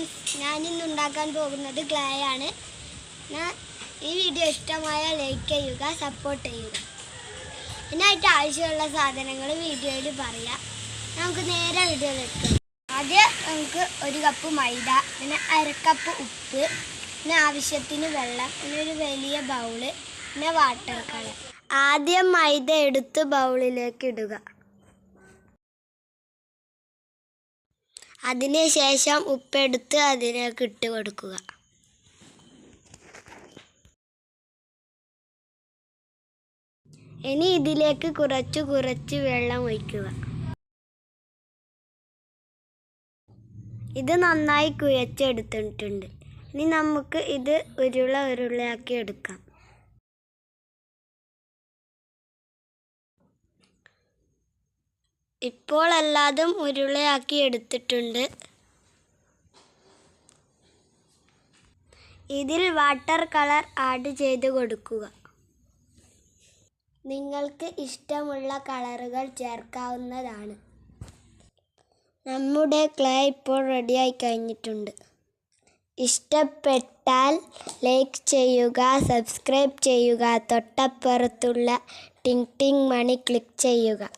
Friends, ഞാനിന്ന് ഉണ്ടാക്കാൻ പോകുന്നത് ക്ലേ ആണ്. ഈ വീഡിയോ ഇഷ്ടമായാൽ ലൈക്ക് ചെയ്യുക, സപ്പോർട്ട് ചെയ്യുക. ഇതിനായിട്ട് ആവശ്യമുള്ള സാധനങ്ങൾ വീഡിയോയിൽ പറയാം. നമുക്ക് നേരെ വീഡിയോയിലെത്താം. ആദ്യം നമുക്ക് 1 കപ്പ് മൈദ, പിന്നെ 1/2 കപ്പ് ഉപ്പ്, പിന്നെ ആവശ്യത്തിന് വെള്ളം, പിന്നെ ഒരു വലിയ ബൗള്, പിന്നെ വാട്ടർ കളർ. ആദ്യം മൈദ എടുത്ത് ബൗളിലേക്ക് ഇടുക. അതിനുശേഷം ഉപ്പെടുത്ത് അതിലേക്ക് ഇട്ട് കൊടുക്കുക. ഇനി ഇതിലേക്ക് കുറച്ച് വെള്ളം ഒഴിക്കുക. ഇത് നന്നായി കുഴച്ചെടുത്തിട്ടുണ്ട്. ഇനി നമുക്ക് ഇത് ഉരുളയാക്കി എടുക്കാം. ഇപ്പോൾ എല്ലാതും ഉരുളയാക്കി എടുത്തിട്ടുണ്ട്. ഇതിൽ വാട്ടർ കളർ ആഡ് ചെയ്ത് കൊടുക്കുക. നിങ്ങൾക്ക് ഇഷ്ടമുള്ള കളറുകൾ ചേർക്കാവുന്നതാണ്. നമ്മുടെ ക്ലേ ഇപ്പോൾ റെഡിയായി കഴിഞ്ഞിട്ടുണ്ട്. ഇഷ്ടപ്പെട്ടാൽ ലൈക്ക് ചെയ്യുക, സബ്സ്ക്രൈബ് ചെയ്യുക, തൊട്ടപ്പുറത്തുള്ള ടിങ് ടിങ് മണി ക്ലിക്ക് ചെയ്യുക.